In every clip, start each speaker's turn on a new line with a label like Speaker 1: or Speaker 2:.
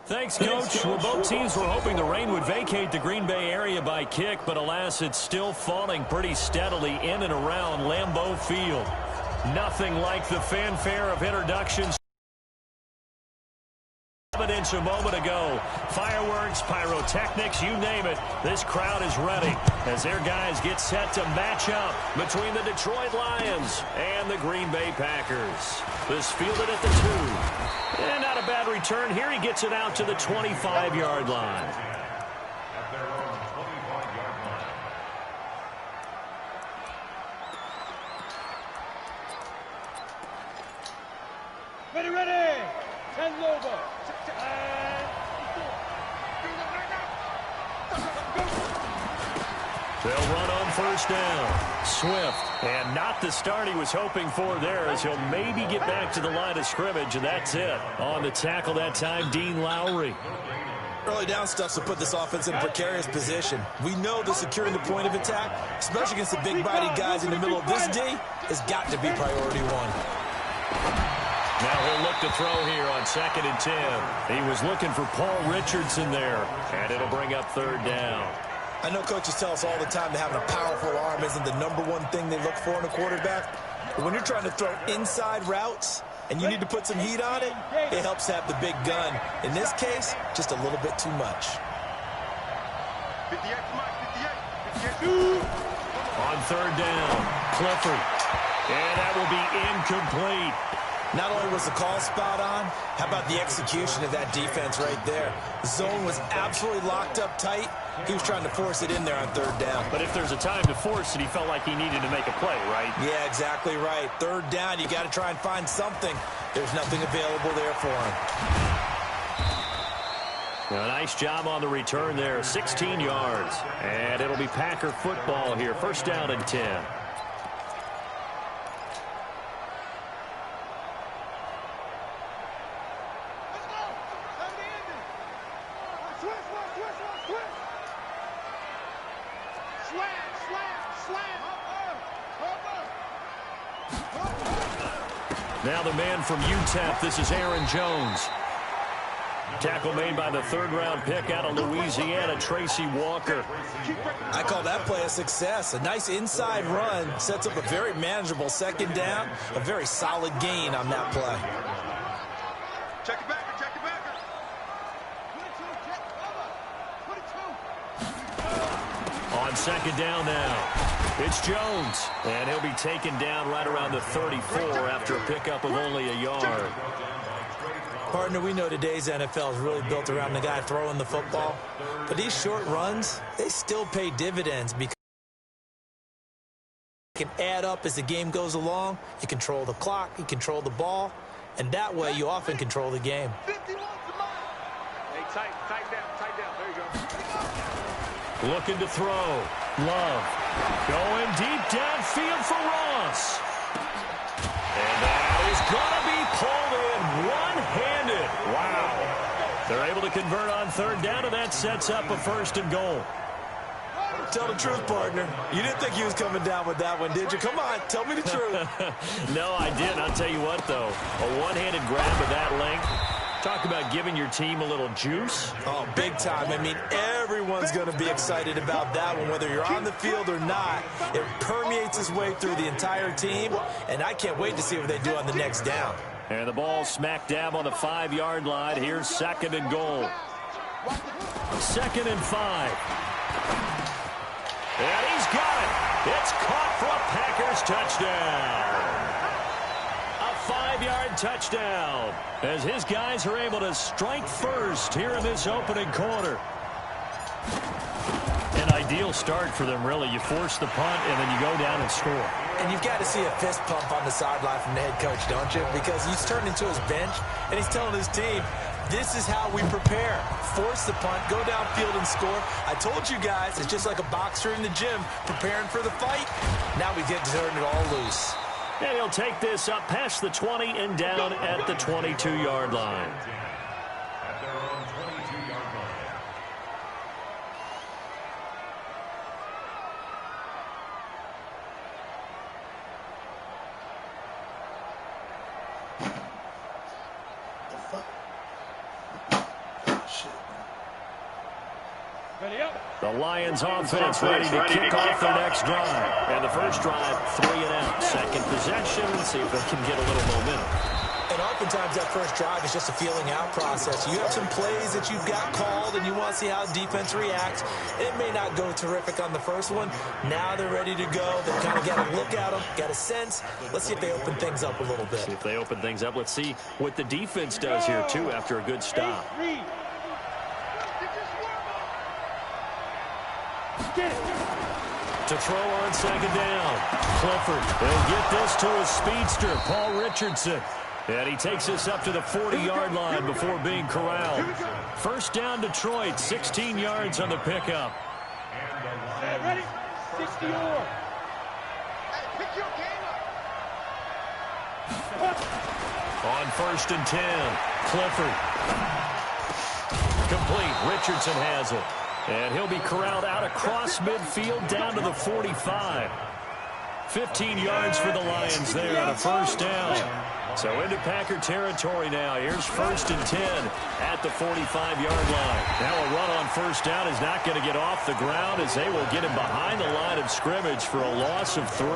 Speaker 1: Thanks, Coach. Well, both teams were hoping the rain would vacate the Green Bay area by kick, but alas, it's still falling pretty steadily in and around Lambeau Field. Nothing like the fanfare of introductions evidence a moment ago. Fireworks, pyrotechnics, you name it. This crowd is ready as their guys get set to match up between the Detroit Lions and the Green Bay Packers. This fielded at the 2. And not a bad return here. He gets it out to the 25-yard line.
Speaker 2: Ready. 10 over.
Speaker 1: They'll run on first down. Swift. And not the start he was hoping for there, as he'll maybe get back to the line of scrimmage, and that's it. On the tackle that time, Dean Lowry.
Speaker 3: Early down stuff to put this offense in a precarious position. We know that securing the point of attack, especially against the big-bodied guys in the middle of this D, has got to be priority one.
Speaker 1: Now he'll look to throw here on 2nd and 10. He was looking for Paul Richardson there, and it'll bring up 3rd down.
Speaker 3: I know coaches tell us all the time that having a powerful arm isn't the #1 thing they look for in a quarterback. But when you're trying to throw inside routes and you need to put some heat on it, it helps to have the big gun. In this case, just a little bit too much.
Speaker 2: 58.
Speaker 1: On 3rd down, Clifford. And that will be incomplete.
Speaker 3: Not only was the call spot on, how about the execution of that defense right there? The zone was absolutely locked up tight. He was trying to force it in there on 3rd down.
Speaker 1: But if there's a time to force it, he felt like he needed to make a play, right?
Speaker 3: Yeah, exactly right. 3rd down, you got to try and find something. There's nothing available there for him.
Speaker 1: A nice job on the return there, 16 yards. And it'll be Packer football here, 1st down and 10. Now the man from UTEP, this is Aaron Jones. Tackle made by the 3rd-round pick out of Louisiana, Tracy Walker.
Speaker 3: I call that play a success. A nice inside run sets up a very manageable 2nd down, a very solid gain on that play.
Speaker 2: Check it back.
Speaker 1: On 2nd down now. It's Jones, and he'll be taken down right around the 34 after a pickup of only a yard.
Speaker 3: Partner, we know today's NFL is really built around the guy throwing the football, but these short runs, they still pay dividends because they can add up as the game goes along. You control the clock, you control the ball, and that way you often control the game.
Speaker 2: Hey, tight down. There you go.
Speaker 1: Looking to throw. Love. Going deep downfield for Ross. And that is going to be pulled in one-handed. Wow. They're able to convert on 3rd down, and that sets up a 1st and goal.
Speaker 3: Tell the truth, partner. You didn't think he was coming down with that one, did you? Come on, tell me the truth.
Speaker 1: No, I didn't. I'll tell you what, though. A one-handed grab of that length. Talk about giving your team a little juice.
Speaker 3: Oh, big time. I mean, everyone's going to be excited about that one, whether you're on the field or not. It permeates its way through the entire team, and I can't wait to see what they do on the next down.
Speaker 1: And the ball smack dab on the 5-yard line. Here's 2nd and goal. 2nd and 5. And he's got it. It's caught for a Packers touchdown. A 5-yard touchdown as his guys are able to strike first here in this opening quarter. An ideal start for them, really. You force the punt, and then you go down and score.
Speaker 3: And you've got to see a fist pump on the sideline from the head coach, don't you? Because he's turned into his bench, and he's telling his team, this is how we prepare. Force the punt, go downfield and score. I told you guys, it's just like a boxer in the gym preparing for the fight. Now we get to turn it all loose.
Speaker 1: And he'll take this up past the 20 and down at the 22-yard line. The Lions offense ready to kick off their next drive. And the first drive, 3 and out. Second possession, see if they can get a little momentum.
Speaker 3: And oftentimes that first drive is just a feeling out process. You have some plays that you've got called and you want to see how defense reacts. It may not go terrific on the first one. Now they're ready to go. They kind of got to look at them, got a sense. Let's see if they open things up a little bit.
Speaker 1: See if they open things up. Let's see what the defense does here, too, after a good stop. To throw on second down. Clifford will get this to his speedster, Paul Richardson. And he takes us up to the 40-yard line before being corralled. First down, Detroit, 16 yards on the pickup.
Speaker 2: Ready? 60 or.
Speaker 1: On first and 10, Clifford. Complete. Richardson has it. And he'll be corralled out across midfield down to the 45. 15 yards for the Lions there on a first down. So into Packer territory now. Here's first and 10 at the 45-yard line. Now a run on first down is not going to get off the ground as they will get him behind the line of scrimmage for a loss of 3.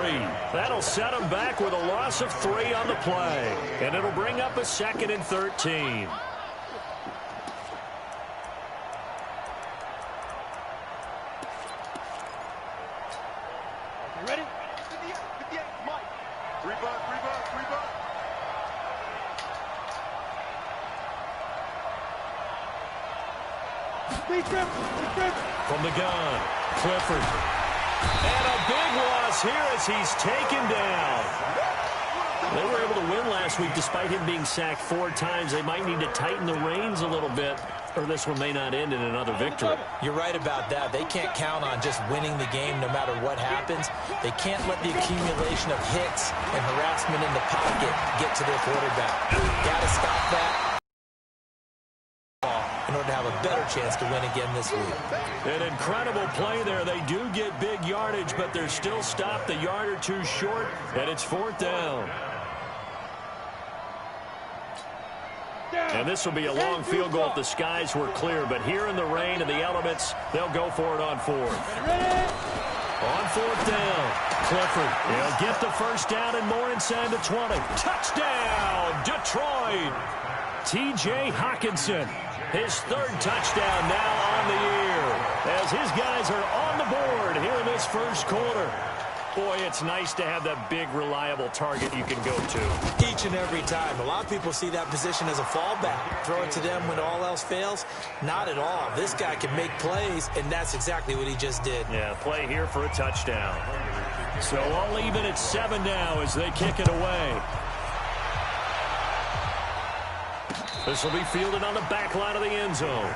Speaker 1: That'll set him back with a loss of 3 on the play. And it'll bring up a second and 13.
Speaker 2: Ready? 58, Mike. 3 bucks.
Speaker 1: From the gun, Clifford. And a big loss here as he's taken down. They were able to win last week despite him being sacked 4 times. They might need to tighten the reins a little bit, or this one may not end in another victory.
Speaker 3: You're right about that. They can't count on just winning the game no matter what happens. They can't let the accumulation of hits and harassment in the pocket get to their quarterback. Got to stop that in order to have a better chance to win again this week.
Speaker 1: An incredible play there. They do get big yardage, but they're still stopped a yard or 2 short, and it's 4th down. And this will be a long field goal if the skies were clear, but here in the rain and the elements, they'll go for it on 4th. On 4th down, Clifford. He'll get the first down and more inside the 20. Touchdown, Detroit! T.J. Hockenson. His 3rd touchdown now on the year as his guys are on the board here in this first quarter. Boy, it's nice to have that big, reliable target you can go to.
Speaker 3: Each and every time. A lot of people see that position as a fallback. Throw it to them when all else fails. Not at all. This guy can make plays, and that's exactly what he just did.
Speaker 1: Yeah, play here for a touchdown. So all even at 7 now as they kick it away. This will be fielded on the back line of the end zone.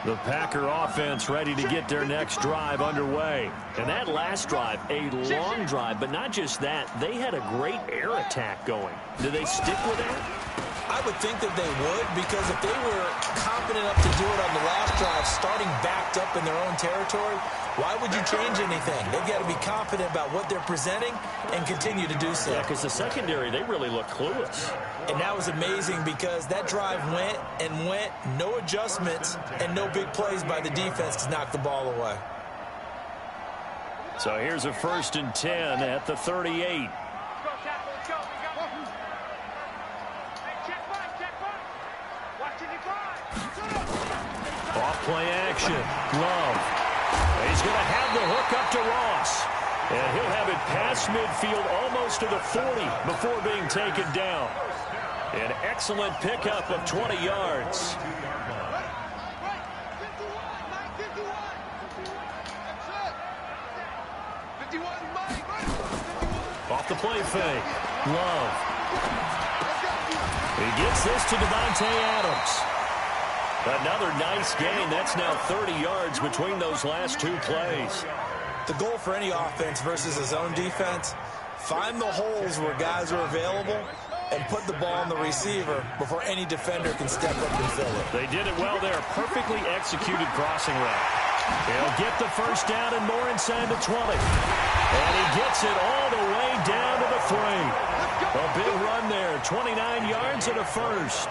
Speaker 1: The Packer offense ready to get their next drive underway. And that last drive, a long drive, but not just that. They had a great air attack going. Do they stick with that?
Speaker 3: I would think that they would, because if they were confident enough to do it on the last drive, starting backed up in their own territory, why would you change anything? They've got to be confident about what they're presenting and continue to do so.
Speaker 1: Yeah, because the secondary, they really look clueless.
Speaker 3: And that was amazing because that drive went and went, no adjustments, and no big plays by the defense to knock the ball away.
Speaker 1: So here's a first and 10 at the 38. Off play action. Love. He's going to have the hook up to Ross. And he'll have it past midfield almost to the 40 before being taken down. An excellent pickup of 20 yards. Off the play fake. Love. He gets this to Devontae Adams. Another nice gain. That's now 30 yards between those last 2 plays.
Speaker 3: The goal for any offense versus a zone defense, find the holes where guys are available and put the ball on the receiver before any defender can step up and fill it.
Speaker 1: They did it well there. Perfectly executed crossing route. He'll get the first down and more inside the 20. And he gets it all the way down to the 3. A big run there, 29 yards and a first.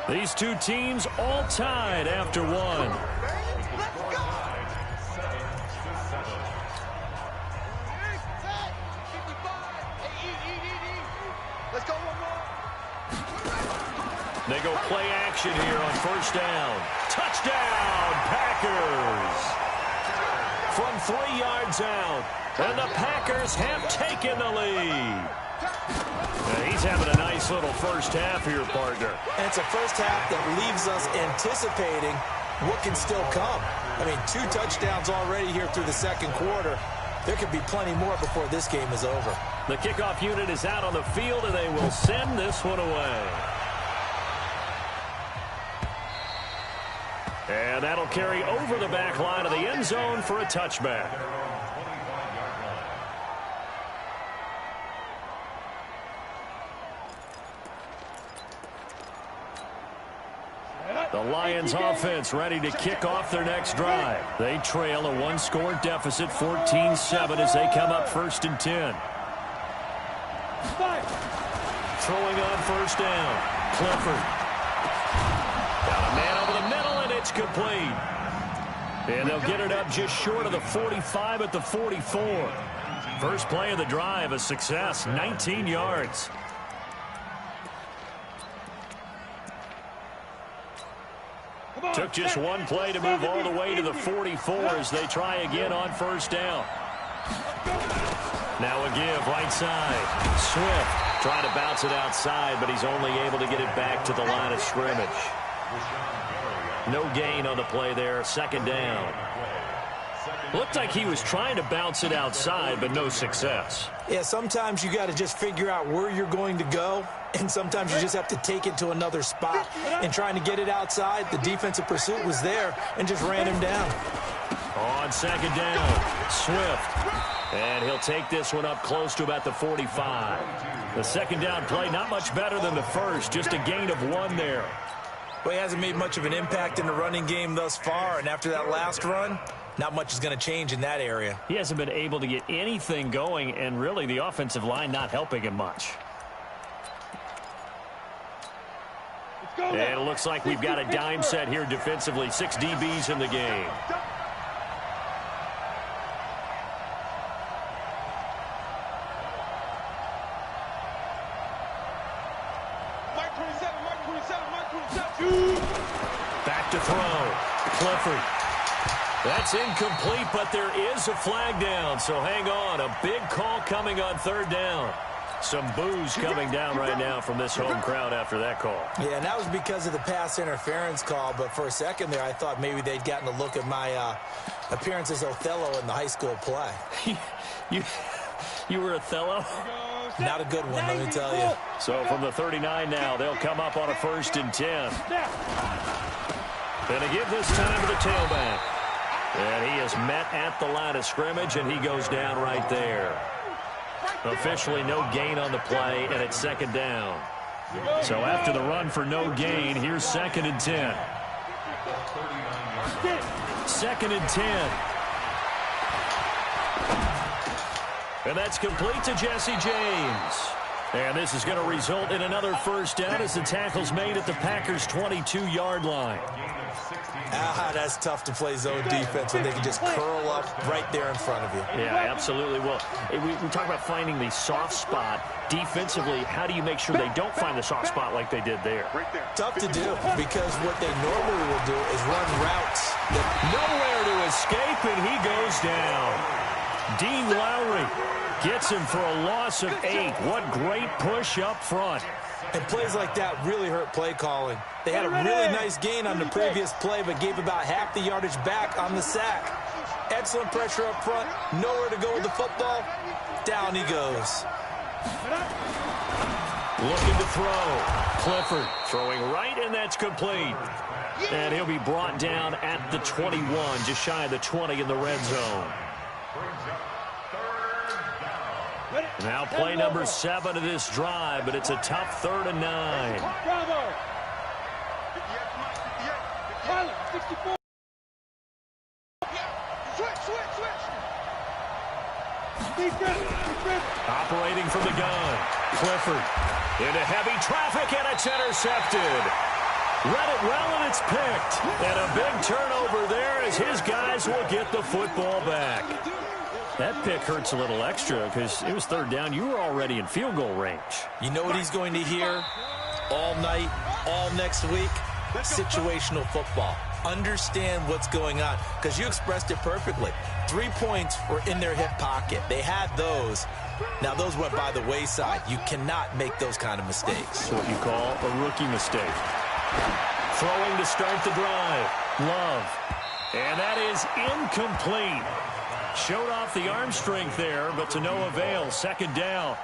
Speaker 1: These two teams all tied after one. They go play action here on first down. Touchdown, Packers! From 3 yards out, and the Packers have taken the lead. Yeah, he's having a nice little first half here, partner.
Speaker 3: And it's a first half that leaves us anticipating what can still come. I mean, 2 touchdowns already here through the second quarter. There could be plenty more before this game is over.
Speaker 1: The kickoff unit is out on the field, and they will send this one away. And that'll carry over the back line of the end zone for a touchback. The Lions offense ready to kick off their next drive. They trail a 1-score deficit, 14-7, as they come up 1st and 10. Throwing on first down, Clifford. Got a man over the middle, and it's complete. And they'll get it up just short of the 45 at the 44. First play of the drive, a success, 19 yards. Took just one play to move all the way to the 44 as they try again on first down. Now a give right side. Swift trying to bounce it outside, but he's only able to get it back to the line of scrimmage. No gain on the play there, second down. Looked like he was trying to bounce it outside, but no success.
Speaker 3: Yeah, sometimes you got to just figure out where you're going to go, and sometimes you just have to take it to another spot. And trying to get it outside, the defensive pursuit was there and just ran him down.
Speaker 1: On second down, Swift. And he'll take this one up close to about the 45. The second down play, not much better than the first, just a gain of 1 there.
Speaker 3: Well, he hasn't made much of an impact in the running game thus far, and after that last run, not much is going to change in that area.
Speaker 1: He hasn't been able to get anything going, and really the offensive line not helping him much. And it looks like we've got a dime set here defensively. 6 DBs in the game. Back to throw. Clifford. That's incomplete, but there is a flag down, so hang on. A big call coming on third down. Some boos coming down right now from this home crowd after that call.
Speaker 3: Yeah, and that was because of the pass interference call, but for a second there, I thought maybe they'd gotten a look at my appearance as Othello in the high school play.
Speaker 1: You were Othello?
Speaker 3: Not a good one, let me tell you.
Speaker 1: So from the 39 now, they'll come up on a 1st and 10. Gonna give this time to the tailback. And he is met at the line of scrimmage, and he goes down right there. Officially no gain on the play, and it's second down. So after the run for no gain, here's 2nd and 10. 2nd and 10. And that's complete to Jesse James. And this is going to result in another first down as the tackle's made at the Packers' 22-yard line.
Speaker 3: That's tough to play zone defense when they can just curl up right there in front of you.
Speaker 1: Yeah, absolutely. Well, we talk about finding the soft spot. Defensively, how do you make sure they don't find the soft spot like they did there?
Speaker 3: Tough to do, because what they normally will do is run routes.
Speaker 1: Nowhere to escape, and he goes down. Dean Lowry gets him for a loss of 8. What great push up front.
Speaker 3: And plays like that really hurt play calling. They had a really nice gain on the previous play, but gave about half the yardage back on the sack. Excellent pressure up front. Nowhere to go with the football. Down he goes.
Speaker 1: Looking to throw. Clifford throwing right, and that's complete. And he'll be brought down at the 21, just shy of the 20 in the red zone. Now play number 7 of this drive, but it's a tough 3rd and 9. Operating from the gun. Clifford into heavy traffic, and it's intercepted. Read it well, and it's picked. And a big turnover there as his guys will get the football back. That pick hurts a little extra because it was 3rd down. You were already in field goal range. You know what he's going to hear all night, all next week? Situational football. Understand what's going on, because you expressed it perfectly. 3 points were in their hip pocket. They had those. Now, those went by the wayside. You cannot make those kind of mistakes. That's what you call a rookie mistake. Throwing to start the drive. Love. And that is incomplete. Showed off the arm strength there, but to no avail. 2nd down.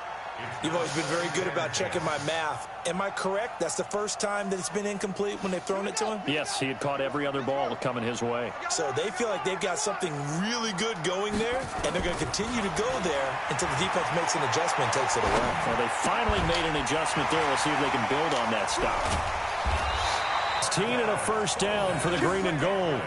Speaker 1: You've always been very good about checking my math. Am I correct? That's the first time that it's been incomplete when they've thrown it to him? Yes, he had caught every other ball coming his way. So they feel like they've got something really good going there, and they're going to continue to go there until the defense makes an adjustment and takes it away. Well, they finally made an adjustment there. We'll see if they can build on that stop. 16 and a 1st down for the green and gold.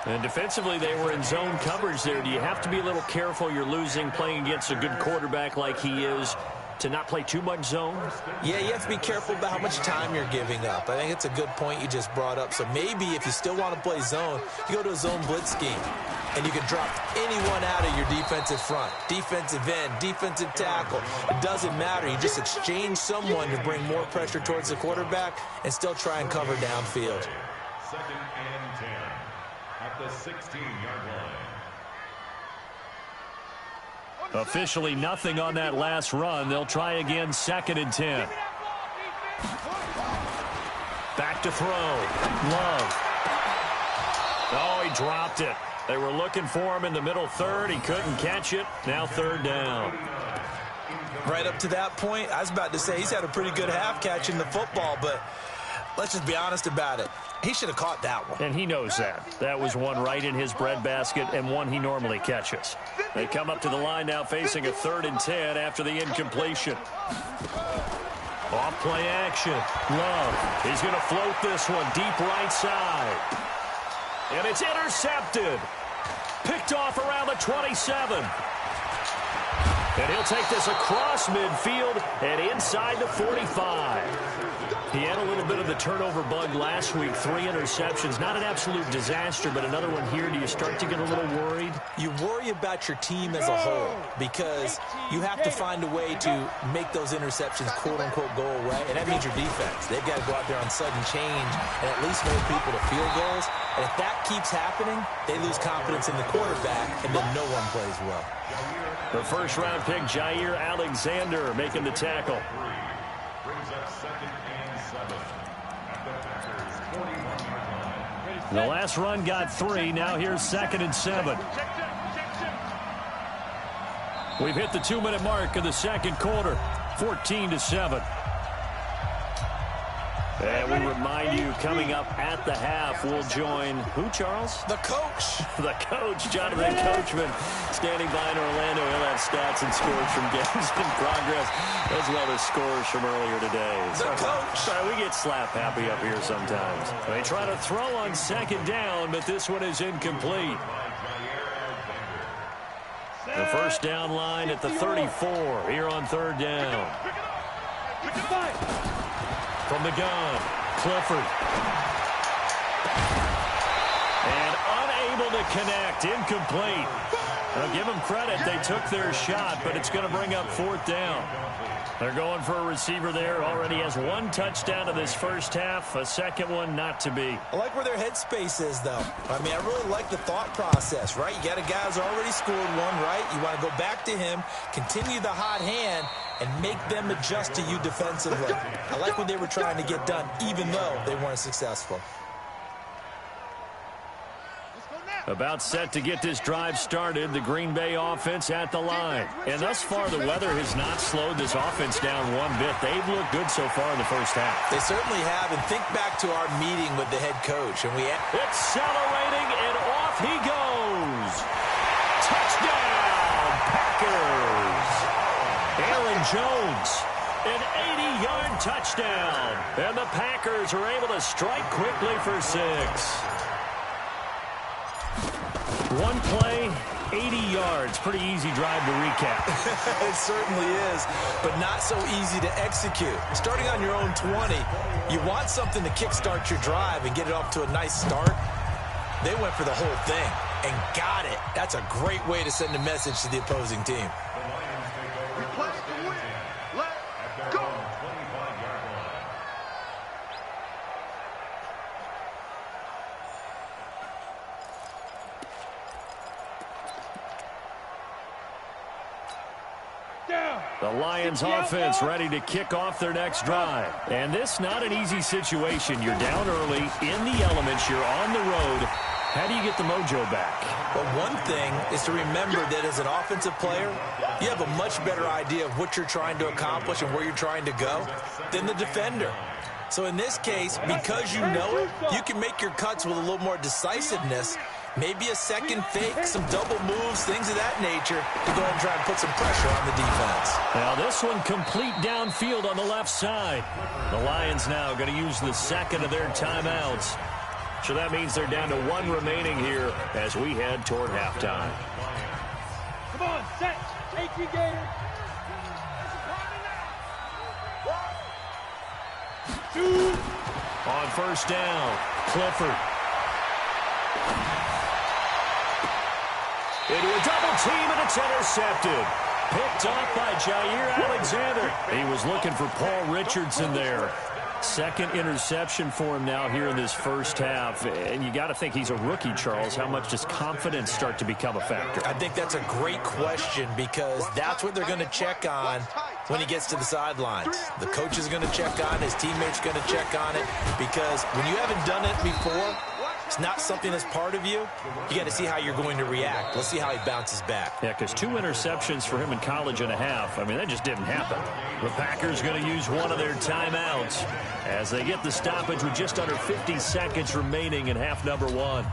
Speaker 1: And defensively, they were in zone coverage there. Do you have to be a little careful? You're losing, playing against a good quarterback like he is, to not play too much zone? Yeah, you have to be careful about how much time you're giving up. I think it's a good point you just brought up. So maybe if you still want to play zone, you go to a zone blitz scheme, and you can drop anyone out of your defensive front, defensive end, defensive tackle. It doesn't matter. You just exchange someone to bring more pressure towards the quarterback and still try and cover downfield.
Speaker 2: 2nd and 10. At the 16-yard line.
Speaker 1: Officially nothing on that last run. They'll try again, 2nd and 10. Back to throw. Love. Oh, he dropped it. They were looking for him in the middle 3rd. He couldn't catch it. Now 3rd down. Right up to that point, I was about to say he's had a pretty good half catching the football, but let's just be honest about it. He should have caught that one. And he knows that. That was one right in his breadbasket and one he normally catches. They come up to the line now facing a 3rd and 10 after the incompletion. Off play action. Love. He's going to float this one deep right side. And it's intercepted. Picked off around the 27. And he'll take this across midfield and inside the 45. He had a little bit of the turnover bug last week, 3 interceptions. Not an absolute disaster, but another one here. Do you start to get a little worried? You worry about your team as a whole because you have to find a way to make those interceptions, quote-unquote, go away, and that means your defense. They've got to go out there on sudden change and at least hold people to field goals. And if that keeps happening, they lose confidence in the quarterback, and then no one plays well. The first-round pick, Jair Alexander, making the tackle.
Speaker 2: Brings up 2nd and 7. At the Packers' 41-yard line.
Speaker 1: The last run got 3. Now here's 2nd and 7. We've hit the 2-minute mark of the 2nd quarter. 14-7. And we remind you, coming up at the half, we'll join who, Charles?
Speaker 3: The coach.
Speaker 1: The coach, Jonathan Coachman, standing by in Orlando. He'll have stats and scores from games in progress, as well as scores from earlier today.
Speaker 3: The coach.
Speaker 1: Sorry, we get slap happy up here sometimes. They try to throw on 2nd down, but this one is incomplete. The first down line at the 34 here on 3rd down. From the gun, Clifford. And unable to connect, incomplete. Now give them credit, they took their shot, but it's going to bring up 4th down. They're going for a receiver there. Already has 1 touchdown in this first half, a second one not to be.
Speaker 3: I like where their headspace is, though. I mean, I really like the thought process, right? You got a guy who's already scored one, right? You want to go back to him, continue the hot hand, and make them adjust to you defensively. I like what they were trying to get done, even though they weren't successful.
Speaker 1: About set to get this drive started, the Green Bay offense at the line. And thus far, the weather has not slowed this offense down one bit. They've looked good so far in the first half.
Speaker 3: They certainly have, and think back to our meeting with the head coach. And
Speaker 1: accelerating, and off he goes. Touchdown, Packers. Jones. An 80-yard touchdown. And the Packers are able to strike quickly for 6. One play, 80 yards. Pretty easy drive to recap.
Speaker 3: It certainly is, but not so easy to execute. Starting on your own 20, you want something to kickstart your drive and get it off to a nice start. They went for the whole thing and got it. That's a great way to send a message to the opposing team.
Speaker 1: The Lions offense ready to kick off their next drive. And this not an easy situation. You're down early, in the elements, you're on the road. How do you get the mojo back?
Speaker 3: Well, one thing is to remember that as an offensive player, you have a much better idea of what you're trying to accomplish and where you're trying to go than the defender. So in this case, because you know it, you can make your cuts with a little more decisiveness. Maybe a second fake, some double moves, things of that nature to go ahead and try and put some pressure on the defense.
Speaker 1: Now this one complete downfield on the left side. The Lions now going to use the second of their timeouts. So that means they're down to 1 remaining here as we head toward halftime.
Speaker 4: Come on, set. Take your gator.
Speaker 1: On first down, Clifford. Into a double team, and it's intercepted. Picked off by Jair Alexander. He was looking for Paul Richardson there. Second interception for him now here in this first half. And you got to think he's a rookie, Charles. How much does confidence start to become a factor?
Speaker 3: I think that's a great question because that's what they're going to check on when he gets to the sidelines. The coach is going to check on, his teammates going to check on it, because when you haven't done it before, it's not something that's part of you. You got to see how you're going to react. Let's see how he bounces back.
Speaker 1: Yeah, because 2 interceptions for him in college and a half. I mean, that just didn't happen. The Packers going to use one of their timeouts as they get the stoppage with just under 50 seconds remaining in half number 1.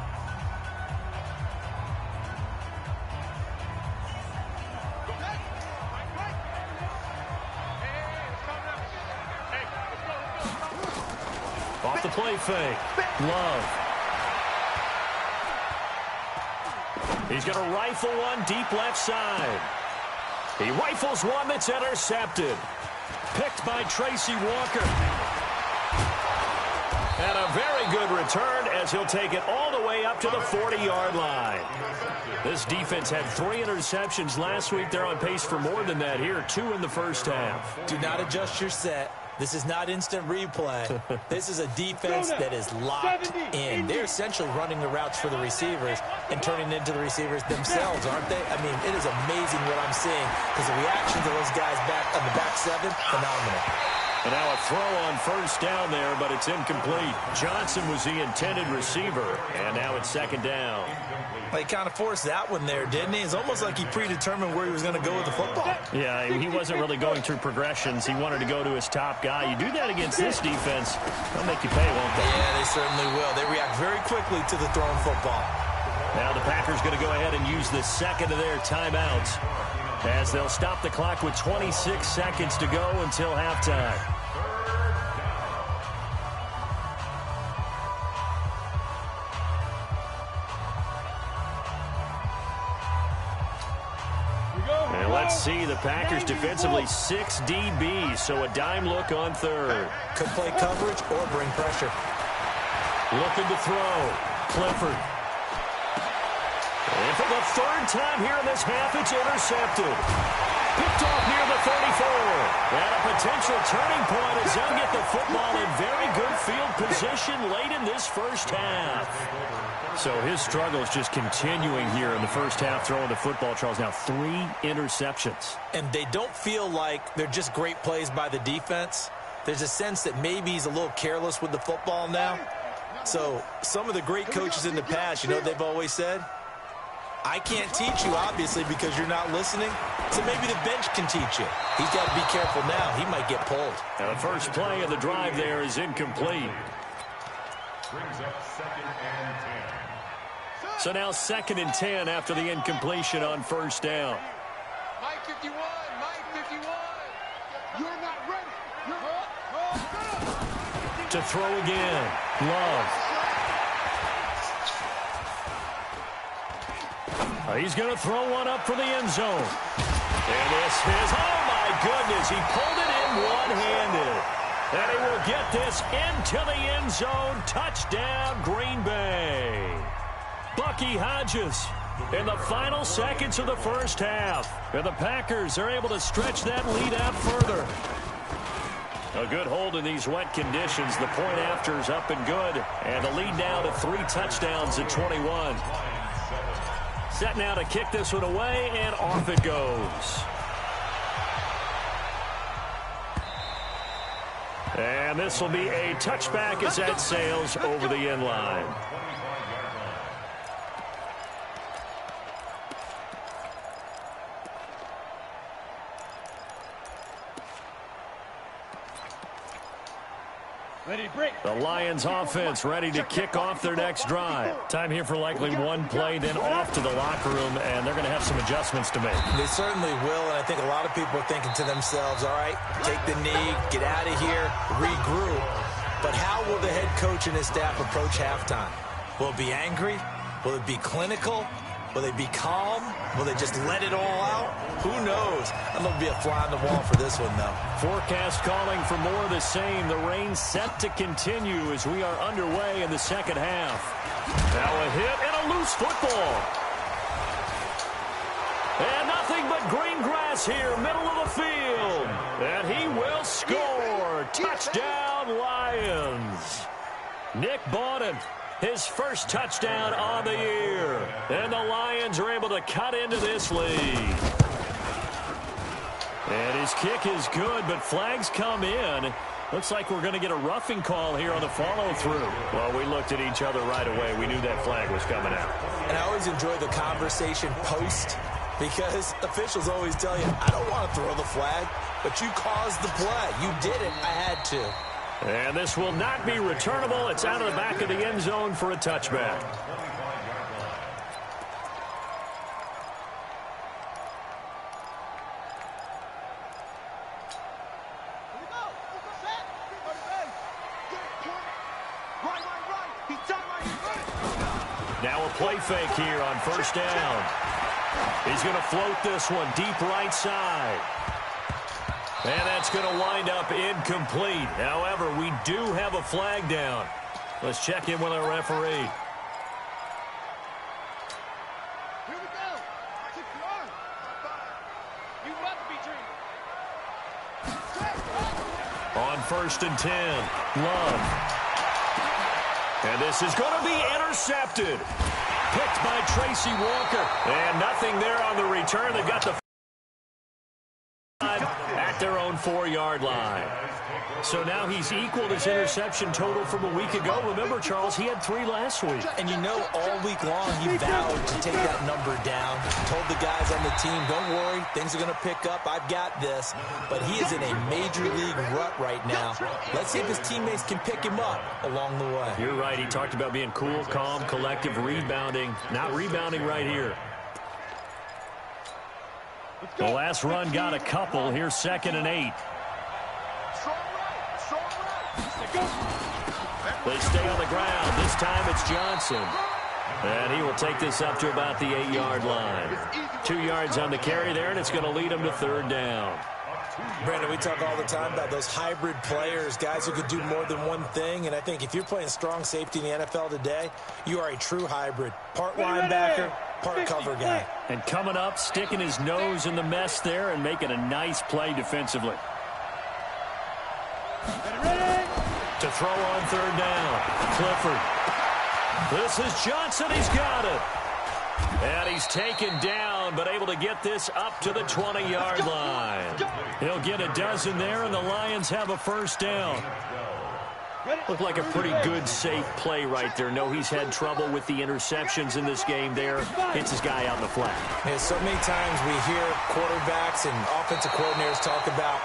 Speaker 1: Off the play fake. Love. He's going to rifle one deep left side. He rifles one that's intercepted. Picked by Tracy Walker. And a very good return as he'll take it all the way up to the 40-yard line. This defense had 3 interceptions last week. They're on pace for more than that here. 2 in the first half.
Speaker 3: Do not adjust your set. This is not instant replay. This is a defense that is locked in. They're essentially running the routes for the receivers and turning into the receivers themselves, aren't they? I mean, it is amazing what I'm seeing because the reactions of those guys back on the back 7, phenomenal.
Speaker 1: And now a throw on first down there, but it's incomplete. Johnson was the intended receiver, and now it's second down.
Speaker 3: Well, he kind of forced that one there, didn't he? It's almost like he predetermined where he was going to go with the football.
Speaker 1: Yeah, he wasn't really going through progressions. He wanted to go to his top guy. You do that against this defense, they'll make you pay, won't they?
Speaker 3: Yeah, they certainly will. They react very quickly to the thrown football.
Speaker 1: Now the Packers going to go ahead and use the second of their timeouts as they'll stop the clock with 26 seconds to go until halftime. And let's see, the Packers defensively 6 DBs, so a dime look on third.
Speaker 3: Could play coverage or bring pressure.
Speaker 1: Looking to throw. Clifford. And for the third time here in this half, it's intercepted. Picked off near the 34. And a potential turning point as they'll get the football in very good field position late in this first half. So his struggle is just continuing here in the first half throwing the football, Charles. Now 3 interceptions.
Speaker 3: And they don't feel like they're just great plays by the defense. There's a sense that maybe he's a little careless with the football now. So some of the great coaches in the past, you know what they've always said? I can't teach you, obviously, because you're not listening. So maybe the bench can teach you. He's got to be careful now. He might get pulled.
Speaker 1: Now the first play of the drive there is incomplete.
Speaker 2: Brings up 2nd and 10.
Speaker 1: So now 2nd and 10 after the incompletion on first down.
Speaker 4: Mike 51, Mike 51. You're not ready.
Speaker 1: To throw again. Love. He's going to throw one up for the end zone. And this is, oh my goodness, he pulled it in one-handed. And he will get this into the end zone. Touchdown, Green Bay. Bucky Hodges in the final seconds of the first half. And the Packers are able to stretch that lead out further. A good hold in these wet conditions. The point after is up and good. And the lead now to 3 touchdowns at 21. Set now to kick this one away, and off it goes. And this will be a touchback as that sails over the end line.
Speaker 4: Ready, break.
Speaker 1: The Lions offense ready to kick off their next drive. Time here for likely one play, then off to the locker room, and they're going to have some adjustments to make.
Speaker 3: They certainly will, and I think a lot of people are thinking to themselves, all right, take the knee, get out of here, regroup. But how will the head coach and his staff approach halftime? Will it be angry? Will it be clinical? Will they be calm? Will they just let it all out? Who knows? I'm going to be a fly on the wall for this one, though.
Speaker 1: Forecast calling for more of the same. The rain set to continue as we are underway in the second half. Now a hit and a loose football. And nothing but green grass here, middle of the field. And he will score. Touchdown, Lions. Nick Bawden. His first touchdown on the year. And the Lions are able to cut into this lead. And his kick is good, but flags come in. Looks like we're going to get a roughing call here on the follow-through. Well, we looked at each other right away. We knew that flag was coming out.
Speaker 3: And I always enjoy the conversation post, because officials always tell you, I don't want to throw the flag, but you caused the play. You did it. I had to.
Speaker 1: And this will not be returnable. It's out of the back of the end zone for a touchback. Now a play fake here on first down. He's going to float this one deep right side. And that's going to wind up incomplete. However, we do have a flag down. Let's check in with our referee.
Speaker 4: Here we go. 6 yards. You want to be treated.
Speaker 1: On 1st and 10, Love. And this is going to be intercepted. Picked by Tracy Walker. And nothing there on the return. They got the at their own 4-yard line. So now he's equaled his interception total from a week ago. Remember, Charles, he had 3 last week.
Speaker 3: And you know, all week long he vowed to take that number down. Told the guys on the team, don't worry, things are going to pick up. I've got this. But he is in a major league rut right now. Let's see if his teammates can pick him up along the way.
Speaker 1: You're right. He talked about being cool, calm, collective, rebounding. Not rebounding right here. The last run got a couple. Here's 2nd and 8. They stay on the ground. This time it's Johnson. And he will take this up to about the 8-yard line. 2 yards on the carry there, and it's going to lead him to 3rd down.
Speaker 3: Brandon, we talk all the time about those hybrid players, guys who could do more than one thing. And I think if you're playing strong safety in the NFL today, you are a true hybrid. Part linebacker, part cover guy.
Speaker 1: And coming up, sticking his nose in the mess there and making a nice play defensively. To throw on 3rd down, Clifford. This is Johnson. He's got it. And he's taken down, but able to get this up to the 20-yard line. He'll get a dozen there, and the Lions have a 1st down. Looked like a pretty good, safe play right there. No, he's had trouble with the interceptions in this game there. Hits his guy out in the flat.
Speaker 3: Yeah, so many times we hear quarterbacks and offensive coordinators talk about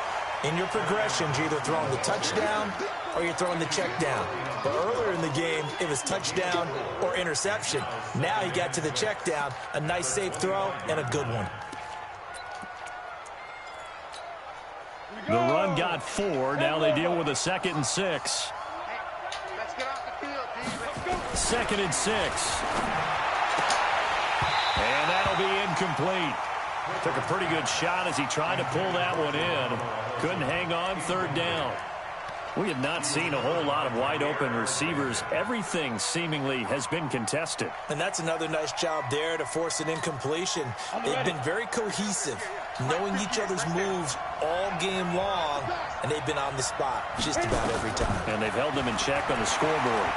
Speaker 3: in your progressions, you're either throwing the touchdown or you're throwing the check down. But earlier in the game, it was touchdown or interception. Now he got to the check down, a nice safe throw, and a good one.
Speaker 1: The run got 4. Now they deal with a 2nd and 6.
Speaker 4: Let's get off the field, D. Let's go.
Speaker 1: 2nd and 6. And that'll be incomplete. Took a pretty good shot as he tried to pull that one in. Couldn't hang on. 3rd down. We have not seen a whole lot of wide-open receivers. Everything seemingly has been contested.
Speaker 3: And that's another nice job there to force an incompletion. They've been very cohesive, knowing each other's moves all game long, and they've been on the spot just about every time.
Speaker 1: And they've held them in check on the scoreboard.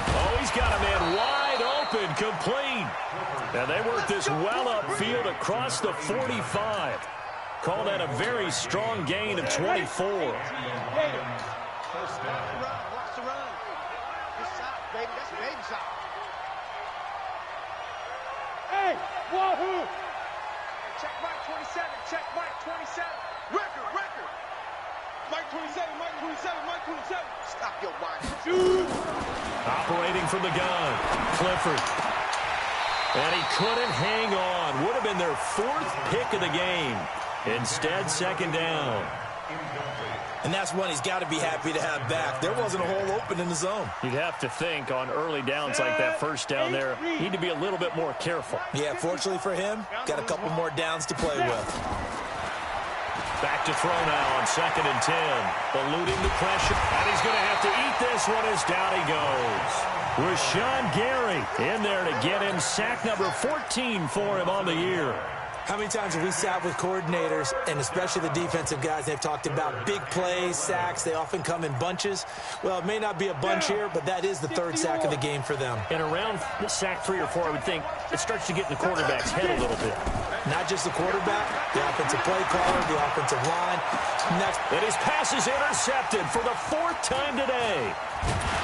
Speaker 1: Oh, he's got a man wide open, complete. And they work this well upfield across the 45. Call that a very strong gain of 24.
Speaker 4: Watch the run. Good shot, baby. That's a baby shot. Hey, wahoo! Check Mike 27. Check Mike 27. Record. Mike 27. Mike 27. Mike 27. Stop your mind. Shoot!
Speaker 1: Operating from the gun, Clifford. And he couldn't hang on. Would have been their 4th pick of the game. Instead, 2nd down.
Speaker 3: And that's one he's got to be happy to have back. There wasn't a hole open in the zone.
Speaker 1: You'd have to think on early downs like that 1st down there, need to be a little bit more careful.
Speaker 3: Yeah, fortunately for him, got a couple more downs to play with.
Speaker 1: Back to throw now on 2nd and 10. Eluding the pressure. And he's going to have to eat this one as down he goes. Rashawn Gary in there to get him sack number 14 for him on the year.
Speaker 3: How many times have we sat with coordinators, and especially the defensive guys, they've talked about big plays, sacks. They often come in bunches. Well, it may not be a bunch here, but that is the 3rd sack of the game for them.
Speaker 1: And around sack 3 or 4, I would think it starts to get in the quarterback's head a little bit.
Speaker 3: Not just the quarterback, the offensive play caller, the offensive line. Next.
Speaker 1: And his pass is intercepted for the 4th time today.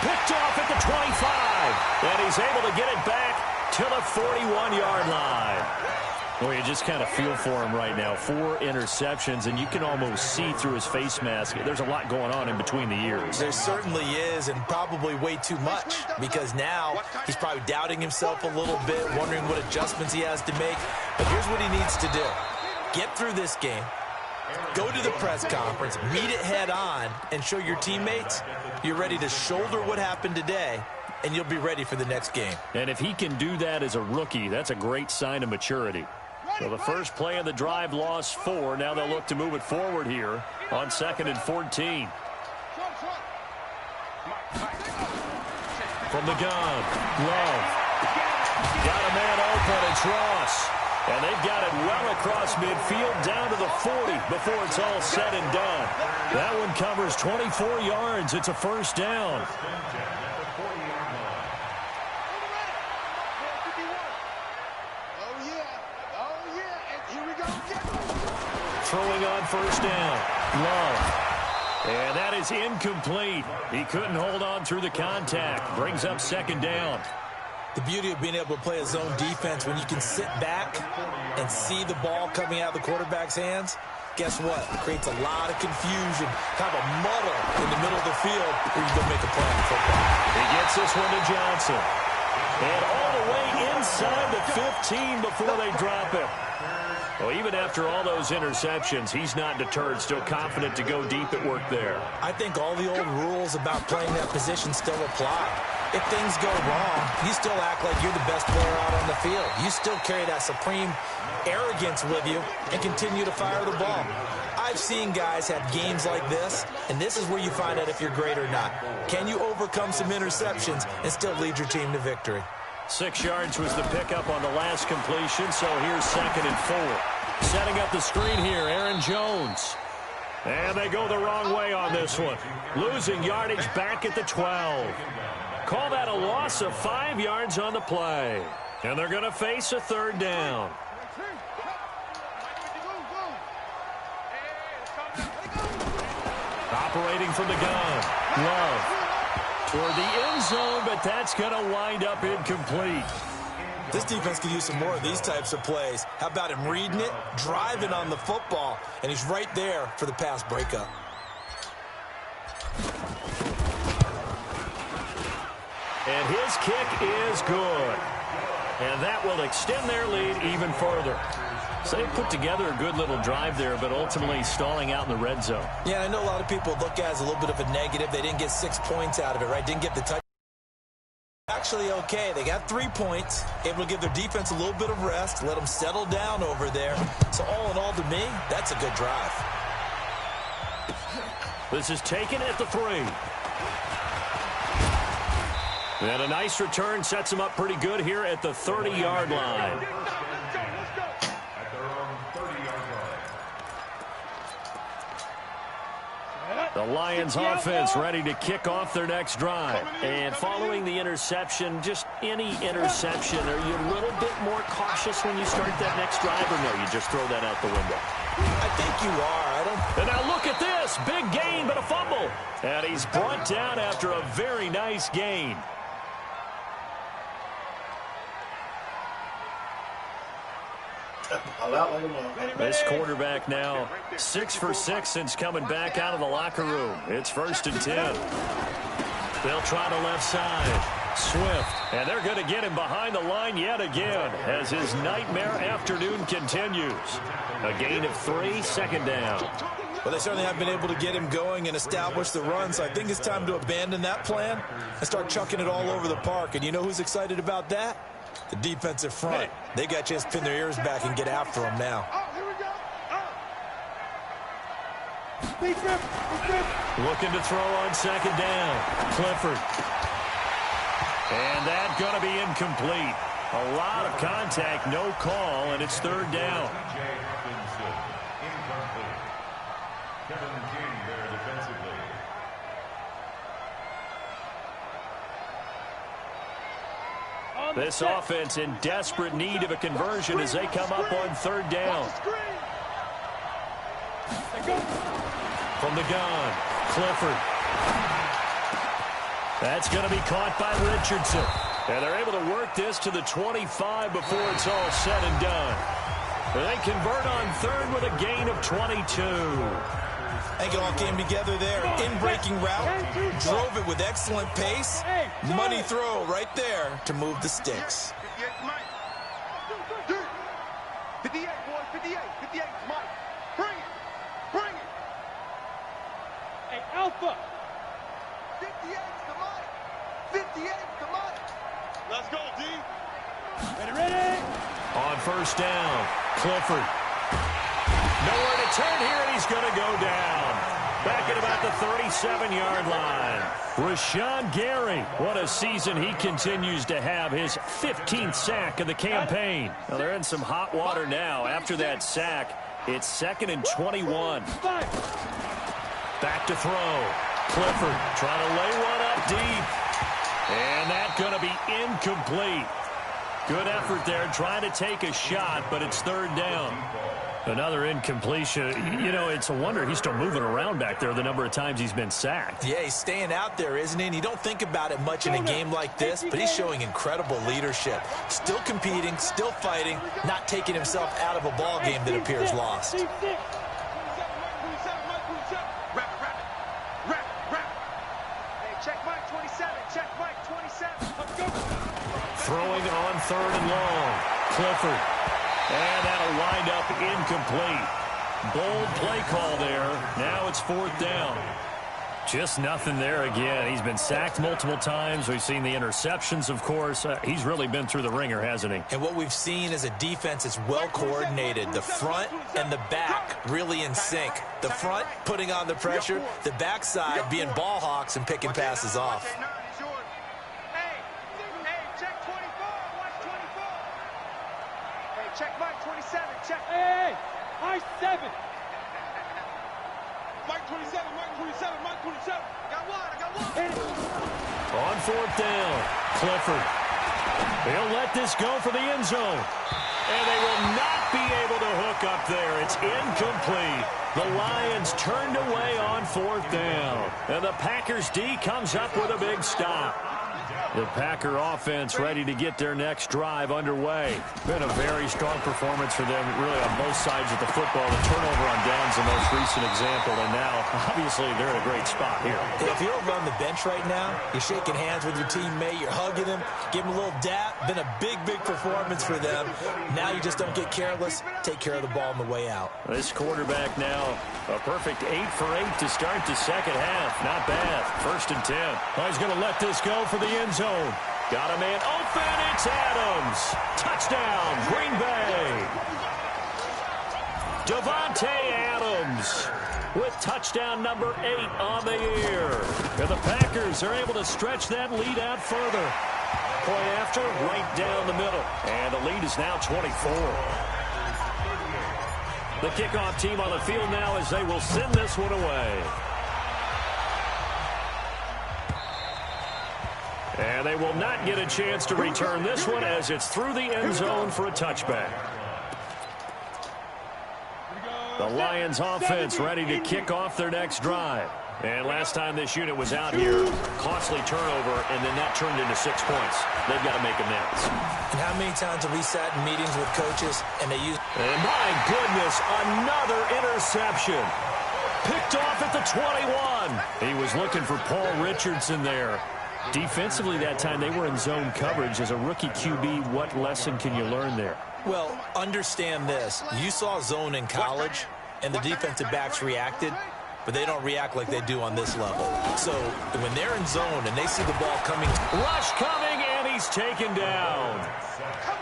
Speaker 1: Picked off at the 25. And he's able to get it back to the 41-yard line. Well, you just kind of feel for him right now. 4 interceptions, and you can almost see through his face mask. There's a lot going on in between the ears.
Speaker 3: There certainly is, and probably way too much, because now he's probably doubting himself a little bit, wondering what adjustments he has to make. But here's what he needs to do. Get through this game, go to the press conference, meet it head on, and show your teammates you're ready to shoulder what happened today, and you'll be ready for the next game.
Speaker 1: And if he can do that as a rookie, that's a great sign of maturity. So the first play of the drive lost 4. Now they'll look to move it forward here on 2nd and 14. From the gun, Love. Got a man open, it's Ross. And they've got it well across midfield down to the 40 before it's all said and done. That one covers 24 yards. It's a 1st down. Throwing on 1st down. Love. And that is incomplete. He couldn't hold on through the contact. Brings up 2nd down.
Speaker 3: The beauty of being able to play a zone defense when you can sit back and see the ball coming out of the quarterback's hands, guess what? It creates a lot of confusion, kind of a muddle in the middle of the field where you go make a play on football.
Speaker 1: He gets this one to Johnson. And all the way inside the 15 before they drop it. Well, even after all those interceptions, he's not deterred, still confident to go deep at work there.
Speaker 3: I think all the old rules about playing that position still apply. If things go wrong, you still act like you're the best player out on the field. You still carry that supreme arrogance with you and continue to fire the ball. I've seen guys have games like this, and this is where you find out if you're great or not. Can you overcome some interceptions and still lead your team to victory?
Speaker 1: 6 yards was the pickup on the last completion, so here's 2nd and 4. Setting up the screen here, Aaron Jones. And they go the wrong way on this one. Losing yardage back at the 12. Call that a loss of 5 yards on the play. And they're going to face a 3rd down. Operating from the gun. Love. Toward the end zone, but that's going to wind up incomplete.
Speaker 3: This defense could use some more of these types of plays. How about him reading it, driving on the football, and he's right there for the pass breakup.
Speaker 1: And his kick is good. And that will extend their lead even further. So they put together a good little drive there, but ultimately stalling out in the red zone.
Speaker 3: Yeah, I know a lot of people look at it as a little bit of a negative. They didn't get 6 points out of it, right? Didn't get the touch. Actually okay. They got 3 points, able to give their defense a little bit of rest, let them settle down over there. So all in all, to me, that's a good drive.
Speaker 1: This is taken at the 3. And a nice return sets them up pretty good here at the 30-yard line. The Lions offense ready to kick off their next drive. And following the interception, just any interception, are you a little bit more cautious when you start that next drive, or no, you just throw that out the window?
Speaker 3: I think you are.
Speaker 1: And now look at this. Big gain, but a fumble. And he's brought down after a very nice gain. This quarterback now 6 for 6 since coming back out of the locker room. It's 1st and 10. They'll try the left side. Swift. And they're going to get him behind the line yet again as his nightmare afternoon continues. A gain of 3, 2nd down.
Speaker 3: Well, they certainly have been able to get him going and establish the run, so I think it's time to abandon that plan and start chucking it all over the park. And you know who's excited about that? The defensive front. They got a chance to pin their ears back and get after him now.
Speaker 1: Looking to throw on 2nd down. Clifford. And that's going to be incomplete. A lot of contact, no call, and it's 3rd down. This offense in desperate need of a conversion as they come up on 3rd down. From the gun, Clifford. That's going to be caught by Richardson. And they're able to work this to the 25 before it's all said and done. And they convert on 3rd with a gain of 22.
Speaker 3: I think it all came together there. In-breaking route, drove it with excellent pace. Money throw right there to move the sticks.
Speaker 4: 58, boys, 58, 58, Mike. Bring it, bring it. Hey, Alpha. 58's the Mike. 58's the Mike. Let's go, D. Ready?
Speaker 1: On 1st down, Clifford. Nowhere to turn here, and he's going to go down. Back at about the 37-yard line. Rashawn Gary, what a season he continues to have. His 15th sack of the campaign. Now they're in some hot water now. After that sack, it's 2nd and 21. Back to throw. Clifford trying to lay one up deep. And that's going to be incomplete. Good effort there, trying to take a shot, but it's 3rd down. Another incompletion. You know, it's a wonder he's still moving around back there the number of times he's been sacked.
Speaker 3: Yeah, he's staying out there, isn't he? And you don't think about it much in a game like this, but he's showing incredible leadership. Still competing, still fighting, not taking himself out of a ball game that appears lost.
Speaker 1: Throwing on 3rd and long. Clifford. And that'll wind up incomplete. Bold play call there. Now it's 4th down. Just nothing there again. He's been sacked multiple times. We've seen the interceptions, of course. He's really been through the ringer, hasn't he?
Speaker 3: And what we've seen is a defense that's well coordinated. The front and the back really in sync. The front putting on the pressure. The backside being ball hawks and picking passes off.
Speaker 4: Check Mike 27, check. Hey, Mike 7. Mike 27, Mike 27, Mike 27. I got one.
Speaker 1: On 4th down, Clifford. He'll let this go for the end zone. And they will not be able to hook up there. It's incomplete. The Lions turned away on 4th down. And the Packers D comes up with a big stop. The Packer offense ready to get their next drive underway. Been a very strong performance for them, really, on both sides of the football. The turnover on downs the most recent example, and now Obviously, they're in a great spot here.
Speaker 3: If you're over on the bench right now, you're shaking hands with your teammate, you're hugging him, give him a little dap. Been a big, big performance for them. Now you just don't get careless. Take care of the ball on the way out.
Speaker 1: This quarterback now, a perfect 8 for 8 to start the second half. Not bad. 1st and 10. Oh, he's going to let this go for the end zone. Got a man open. It's Adams. Touchdown, Green Bay. Davante Adams with touchdown number 8 on the year. And the Packers are able to stretch that lead out further. Play after, right down the middle. And the lead is now 24. The kickoff team on the field now as they will send this one away. And they will not get a chance to return this one as it's through the end zone for a touchback. The Lions offense ready to kick off their next drive. And last time this unit was out here, costly turnover, and then that turned into 6 points. They've got to make amends.
Speaker 3: And how many times have we sat in meetings with coaches and they use...
Speaker 1: And my goodness, another interception. Picked off at the 21. He was looking for Paul Richardson there. Defensively that time, they were in zone coverage. As a rookie QB, what lesson can you learn there?
Speaker 3: Well, understand this. You saw zone in college, and the defensive backs reacted, but they don't react like they do on this level. So when they're in zone and they see the ball coming.
Speaker 1: Rush coming, and he's taken down.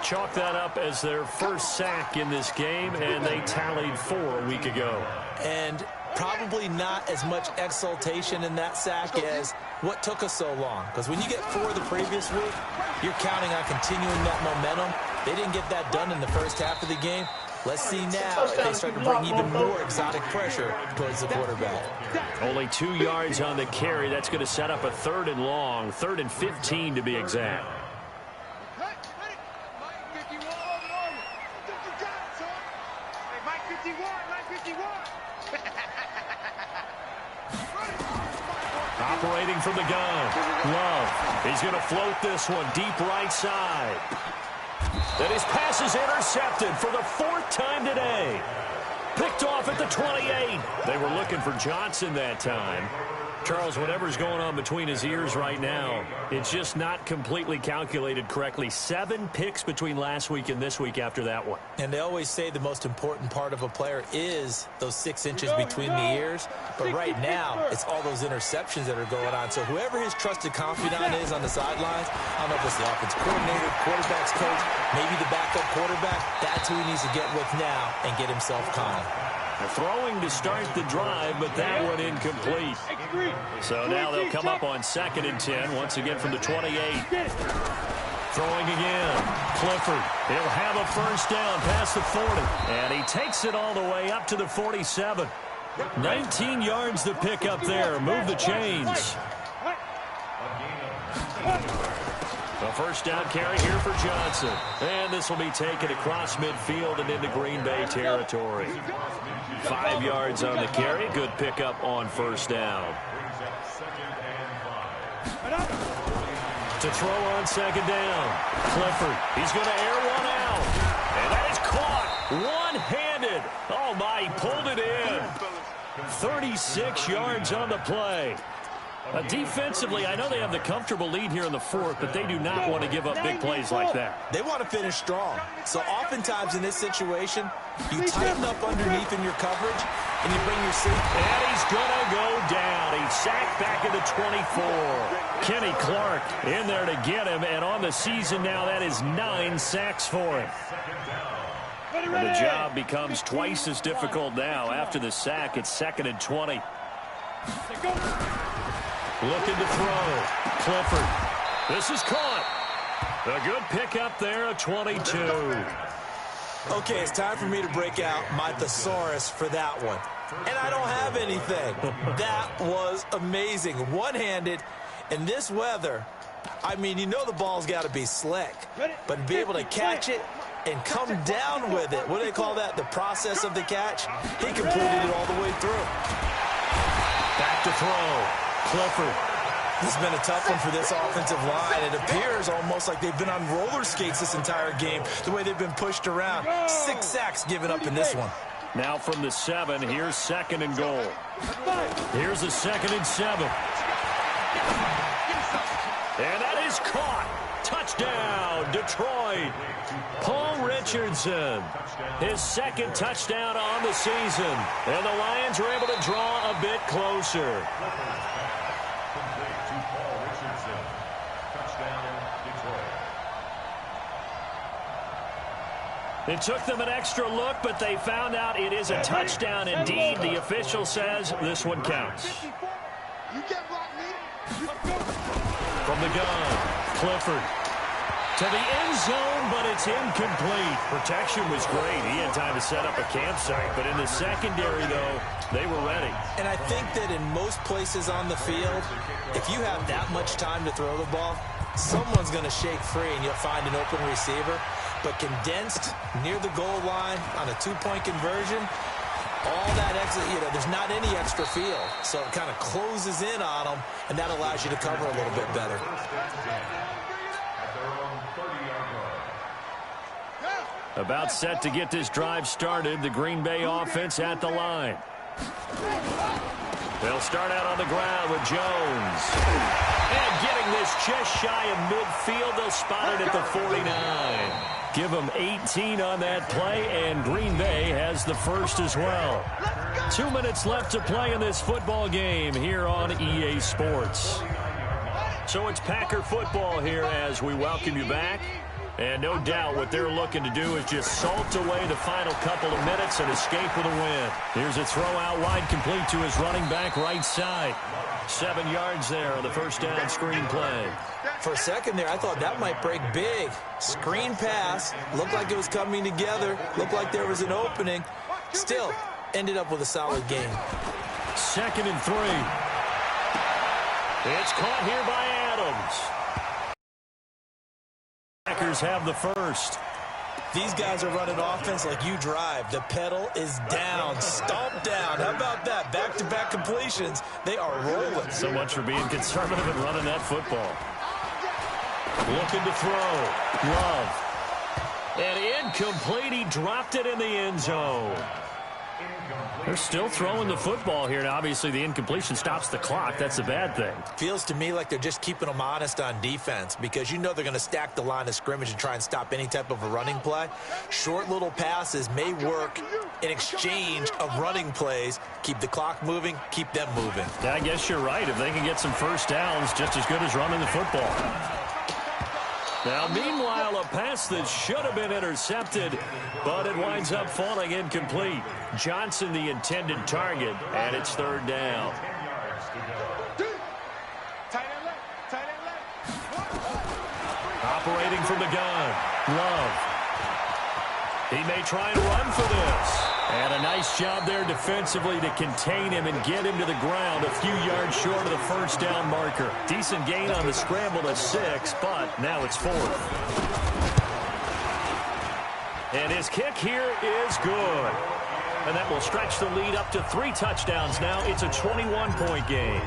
Speaker 1: Chalk that up as their first sack in this game, and they tallied 4 a week ago.
Speaker 3: And probably not as much exultation in that sack as what took us so long. Because when you get 4 the previous week, you're counting on continuing that momentum. They didn't get that done in the first half of the game. Let's see now if they start to bring even more exotic pressure towards the quarterback.
Speaker 1: Only 2 yards on the carry. That's going to set up a 3rd and long, 3rd and 15 to be exact. Operating from the gun. Love. He's going to float this one deep right side. And his pass is intercepted for the 4th time today. Picked off at the 28. They were looking for Johnson that time. Charles, whatever's going on between his ears right now, it's just not completely calculated correctly. 7 picks between last week and this week after that one.
Speaker 3: And they always say the most important part of a player is those 6 inches between the ears. But right now, it's all those interceptions that are going on. So whoever his trusted confidant is on the sidelines, I don't know if it's the offense coordinator, quarterback's coach, maybe the backup quarterback, that's who he needs to get with now and get himself calm.
Speaker 1: They're throwing to start the drive, but that one incomplete. So now they'll come up on 2nd and 10, once again from the 28. Throwing again. Clifford. He'll have a first down past the 40. And he takes it all the way up to the 47. 19 yards to pick up there. Move the chains. A first down carry here for Johnson. And this will be taken across midfield and into Green Bay territory. 5 yards on the carry. Good pickup on first down. To throw on 2nd down. Clifford. He's going to air one out. And that is caught one-handed. Oh, my, he pulled it in. 36 yards on the play. Defensively, I know they have the comfortable lead here in the 4th, but they do not want to give up big plays like that.
Speaker 3: They want to finish strong. So oftentimes in this situation, you tighten up underneath in your coverage, and you bring your safety.
Speaker 1: And he's going to go down. He's sacked back at the 24. Kenny Clark in there to get him, and on the season now, that is 9 sacks for him. And the job becomes twice as difficult now. After the sack, it's 2nd and 20. Looking to throw. Clifford. This is caught. A good pickup there, a 22.
Speaker 3: Okay, it's time for me to break out my thesaurus for that one. And I don't have anything. That was amazing. One-handed in this weather. I mean, you know the ball's got to be slick. But to be able to catch it and come down with it, what do they call that? The process of the catch? He completed it all the way through.
Speaker 1: Back to throw. Clifford.
Speaker 3: This has been a tough one for this offensive line. It appears almost like they've been on roller skates this entire game, the way they've been pushed around. 6 sacks given up in this one.
Speaker 1: Now from the 7, here's 2nd and goal. Here's a 2nd and 7. And that is caught. Touchdown, Detroit. Paul Richardson, his 2nd touchdown on the season. And the Lions are able to draw a bit closer. It took them an extra look, but they found out it is a touchdown indeed. The official says this one counts. From the gun, Clifford to the end zone, but it's incomplete. Protection was great. He had time to set up a campsite, but in the secondary, though, they were ready.
Speaker 3: And I think that in most places on the field, if you have that much time to throw the ball, someone's going to shake free and you'll find an open receiver. But condensed near the goal line on a 2-point conversion, all that extra, there's not any extra field. So it kind of closes in on them, and that allows you to cover a little bit better.
Speaker 1: About set to get this drive started, the Green Bay offense at the line. They'll start out on the ground with Jones. And getting this just shy of midfield, they'll spot it at the 49. Give them 18 on that play, and Green Bay has the first as well. 2 minutes left to play in this football game here on EA Sports. So it's Packer football here as we welcome you back. And no doubt what they're looking to do is just salt away the final couple of minutes and escape with a win. Here's a throw out wide complete to his running back right side. 7 yards there on the first down screen play.
Speaker 3: For a second there, I thought that might break big. Screen pass. Looked like it was coming together. Looked like there was an opening. Still, ended up with a solid game.
Speaker 1: 2nd and 3. It's caught here by Adams. Packers have the first.
Speaker 3: These guys are running offense like you drive. The pedal is down, stomped down. How about that? Back-to-back completions. They are rolling.
Speaker 1: So much for being conservative and running that football. Looking to throw. Love. And incomplete. He dropped it in the end zone. They're still throwing the football here. Now, obviously, the incompletion stops the clock. That's a bad thing.
Speaker 3: Feels to me like they're just keeping them honest on defense because you know they're going to stack the line of scrimmage and try and stop any type of a running play. Short little passes may work in exchange of running plays. Keep the clock moving, keep them moving.
Speaker 1: Yeah, I guess you're right. If they can get some first downs, just as good as running the football. Now, meanwhile, a pass that should have been intercepted, but it winds up falling incomplete. Johnson, the intended target, and it's 3rd down. Operating from the gun, Love. He may try and run for this. And a nice job there defensively to contain him and get him to the ground a few yards short of the first down marker. Decent gain on the scramble to 6, but now it's 4th. And his kick here is good. And that will stretch the lead up to 3 touchdowns now. It's a 21-point game.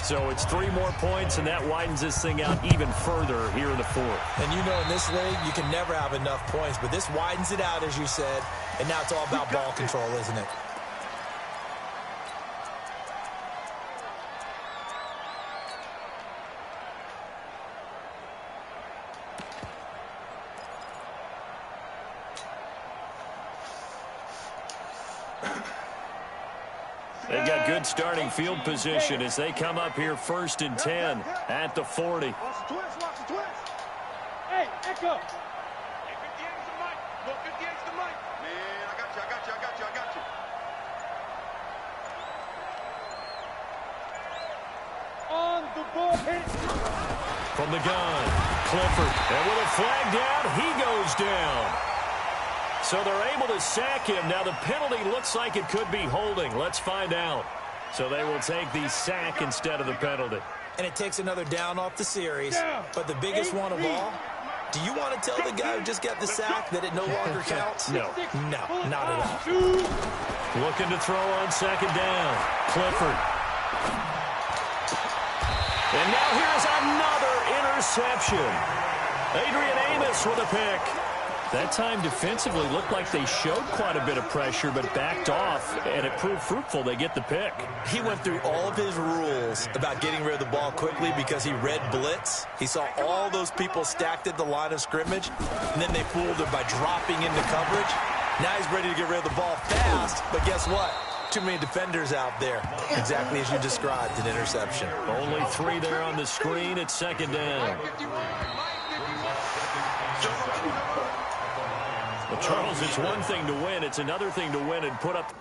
Speaker 1: So it's 3 more points, and that widens this thing out even further here in the 4th.
Speaker 3: And you know in this league, you can never have enough points, but this widens it out, as you said, and now it's all about ball control, isn't it?
Speaker 1: They've got good starting field position as they come up here 1st and 10 at the 40.
Speaker 4: Watch the twist. Hey, Echo. Hey, 58's the mic. Look, 58's the mic. Man, I got you. On the ball, hit it.
Speaker 1: From the gun, Clifford. And with a flag down, he goes down. So they're able to sack him. Now the penalty looks like it could be holding. Let's find out. So they will take the sack instead of the penalty.
Speaker 3: And it takes another down off the series. But the biggest one of all, do you want to tell the guy who just got the sack that it no longer counts?
Speaker 1: No.
Speaker 3: No, not at all.
Speaker 1: Looking to throw on 2nd down. Clifford. And now here's another interception. Adrian Amos with a pick. That time defensively looked like they showed quite a bit of pressure but backed off, and it proved fruitful. They get the pick.
Speaker 3: He went through all of his rules about getting rid of the ball quickly because he read blitz. He saw all those people stacked at the line of scrimmage, and then they fooled him by dropping into coverage. Now he's ready to get rid of the ball fast, but guess what? Too many defenders out there. Exactly as you described, an interception.
Speaker 1: Only 3 there on the screen. It's second down. Well, Charles, it's one thing to win. It's another thing to win and put up